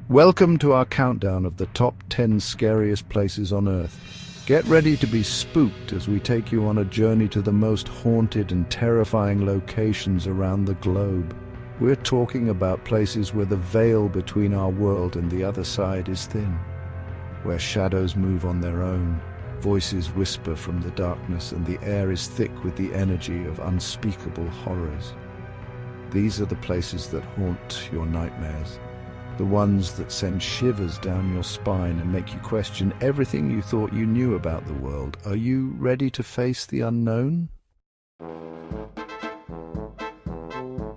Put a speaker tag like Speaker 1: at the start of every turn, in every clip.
Speaker 1: Welcome to our countdown of the top 10 scariest places on Earth. Get ready to be spooked as we take you on a journey to the most haunted and terrifying locations around the globe. We're talking about places where the veil between our world and the other side is thin, where shadows move on their own, voices whisper from the darkness, and the air is thick with the energy of unspeakable horrors. These are the places that haunt your nightmares. The ones that send shivers down your spine and make you question everything you thought you knew about the world. Are you ready to face the unknown?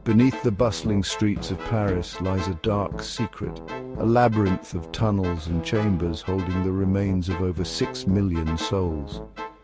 Speaker 1: Beneath the bustling streets of Paris lies a dark secret, a labyrinth of tunnels and chambers holding the remains of over 6 million souls.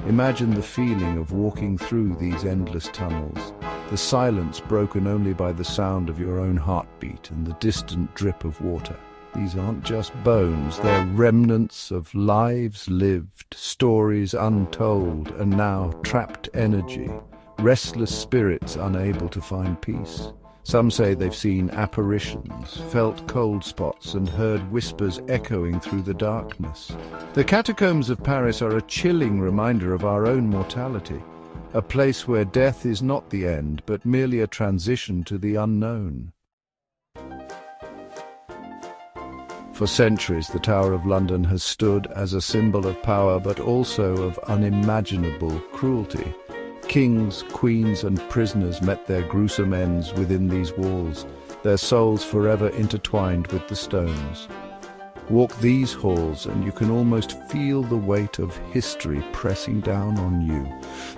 Speaker 1: Imagine the feeling of walking through these endless tunnels, the silence broken only by the sound of your own heartbeat and the distant drip of water. These aren't just bones, they're remnants of lives lived, stories untold, and now trapped energy, restless spirits unable to find peace. Some say they've seen apparitions, felt cold spots, and heard whispers echoing through the darkness. The catacombs of Paris are a chilling reminder of our own mortality, a place where death is not the end, but merely a transition to the unknown. For centuries, the Tower of London has stood as a symbol of power, but also of unimaginable cruelty. Kings, queens, and prisoners met their gruesome ends within these walls, their souls forever intertwined with the stones. Walk these halls and you can almost feel the weight of history pressing down on you.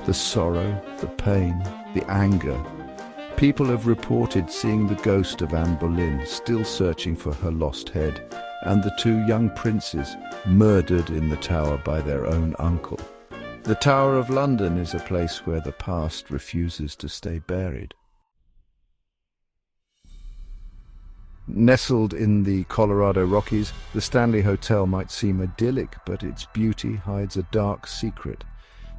Speaker 1: The sorrow, the pain, the anger. People have reported seeing the ghost of Anne Boleyn still searching for her lost head, and the 2 young princes murdered in the tower by their own uncle. The Tower of London is a place where the past refuses to stay buried. Nestled in the Colorado Rockies, the Stanley Hotel might seem idyllic, but its beauty hides a dark secret.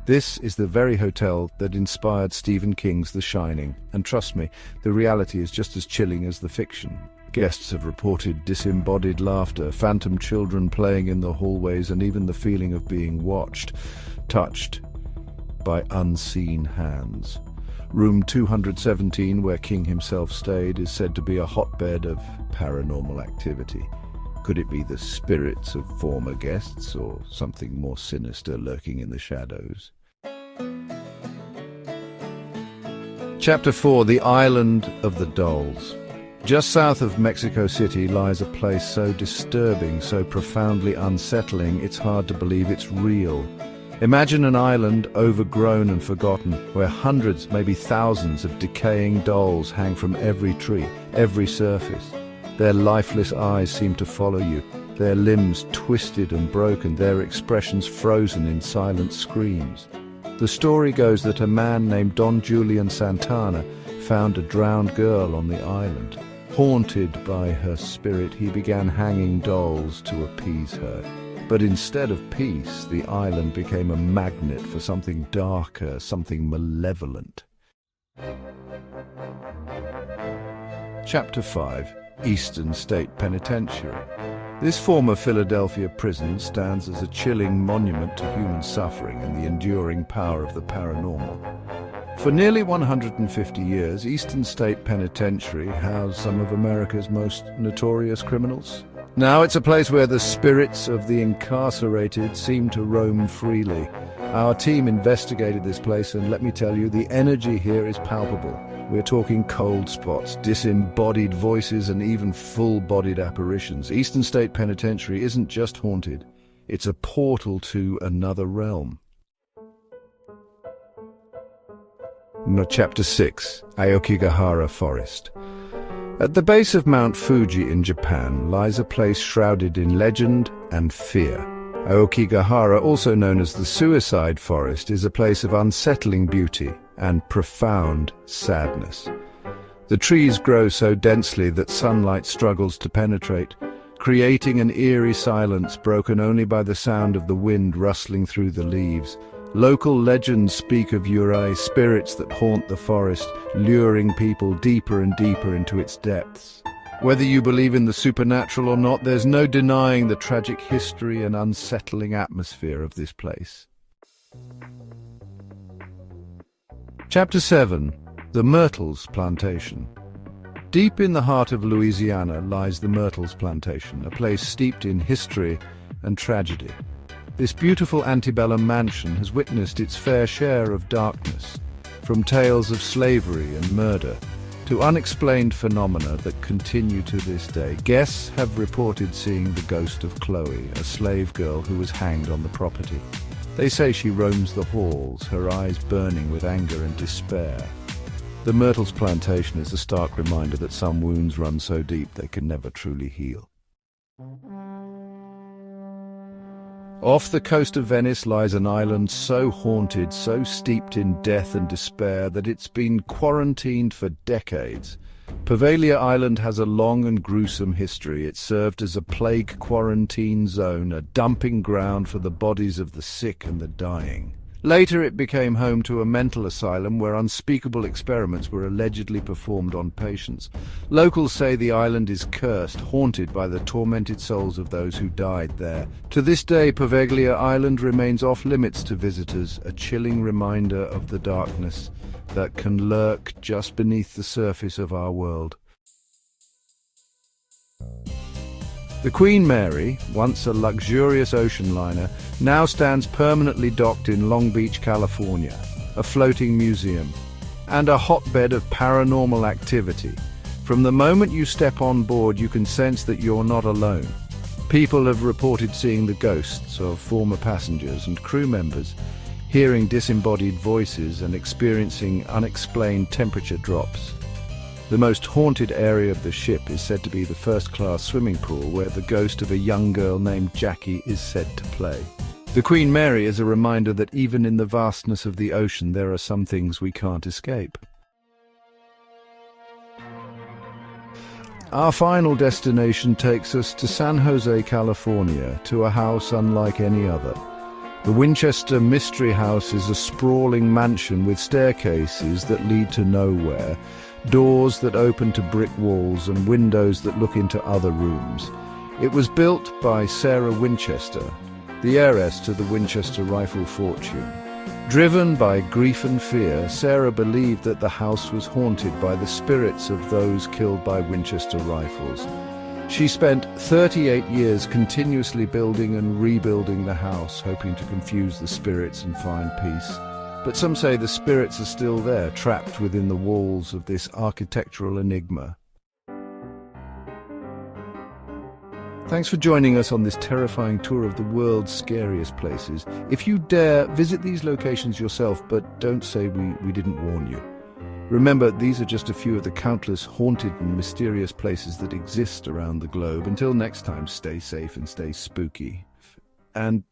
Speaker 1: This is the very hotel that inspired Stephen King's The Shining, and trust me, the reality is just as chilling as the fiction. Guests have reported disembodied laughter, phantom children playing in the hallways, and even the feeling of being watched, touched by unseen hands. Room 217, where King himself stayed, is said to be a hotbed of paranormal activity. Could it be the spirits of former guests, or something more sinister lurking in the shadows? Chapter 4: The Island of the Dolls. Just south of Mexico City lies a place so disturbing, so profoundly unsettling, it's hard to believe it's real. Imagine an island overgrown and forgotten, where hundreds, maybe thousands of decaying dolls hang from every tree, every surface. Their lifeless eyes seem to follow you, their limbs twisted and broken, their expressions frozen in silent screams. The story goes that a man named Don Julian Santana found a drowned girl on the island. Haunted by her spirit, he began hanging dolls to appease her. But instead of peace, the island became a magnet for something darker, something malevolent. Chapter 5: Eastern State Penitentiary. This former Philadelphia prison stands as a chilling monument to human suffering and the enduring power of the paranormal. For nearly 150 years, Eastern State Penitentiary housed some of America's most notorious criminals. Now it's a place where the spirits of the incarcerated seem to roam freely. Our team investigated this place, and let me tell you, the energy here is palpable. We're talking cold spots, disembodied voices, and even full-bodied apparitions. Eastern State Penitentiary isn't just haunted, it's a portal to another realm. Chapter 6: Aokigahara Forest. At the base of Mount Fuji in Japan lies a place shrouded in legend and fear. Aokigahara, also known as the Suicide Forest, is a place of unsettling beauty and profound sadness. The trees grow so densely that sunlight struggles to penetrate, creating an eerie silence broken only by the sound of the wind rustling through the leaves. Local legends speak of yurei, spirits that haunt the forest, luring people deeper and deeper into its depths. Whether you believe in the supernatural or not, there's no denying the tragic history and unsettling atmosphere of this place. Chapter 7. The Myrtles Plantation. Deep in the heart of Louisiana lies the Myrtles Plantation, a place steeped in history and tragedy. This beautiful antebellum mansion has witnessed its fair share of darkness, from tales of slavery and murder to unexplained phenomena that continue to this day. Guests have reported seeing the ghost of Chloe, a slave girl who was hanged on the property. They say she roams the halls, her eyes burning with anger and despair. The Myrtles Plantation is a stark reminder that some wounds run so deep they can never truly heal. Off the coast of Venice lies an island so haunted, so steeped in death and despair that it's been quarantined for decades. Poveglia Island has a long and gruesome history. It served as a plague quarantine zone, a dumping ground for the bodies of the sick and the dying. Later it became home to a mental asylum where unspeakable experiments were allegedly performed on patients. Locals say the island is cursed, haunted by the tormented souls of those who died there. To this day, Poveglia Island remains off-limits to visitors, a chilling reminder of the darkness that can lurk just beneath the surface of our world. The Queen Mary, once a luxurious ocean liner, now stands permanently docked in Long Beach, California, a floating museum, and a hotbed of paranormal activity. From the moment you step on board, you can sense that you're not alone. People have reported seeing the ghosts of former passengers and crew members, hearing disembodied voices and experiencing unexplained temperature drops. The most haunted area of the ship is said to be the first-class swimming pool, where the ghost of a young girl named Jackie is said to play. The Queen Mary is a reminder that even in the vastness of the ocean, there are some things we can't escape. Our final destination takes us to San Jose, California, to a house unlike any other. The Winchester Mystery House is a sprawling mansion with staircases that lead to nowhere, doors that open to brick walls and windows that look into other rooms. It was built by Sarah Winchester, the heiress to the Winchester rifle fortune. Driven by grief and fear, Sarah believed that the house was haunted by the spirits of those killed by Winchester rifles. She spent 38 years continuously building and rebuilding the house, hoping to confuse the spirits and find peace. But some say the spirits are still there, trapped within the walls of this architectural enigma. Thanks for joining us on this terrifying tour of the world's scariest places. If you dare, visit these locations yourself, but don't say we didn't warn you. Remember, these are just a few of the countless haunted and mysterious places that exist around the globe. Until next time, stay safe and stay spooky. And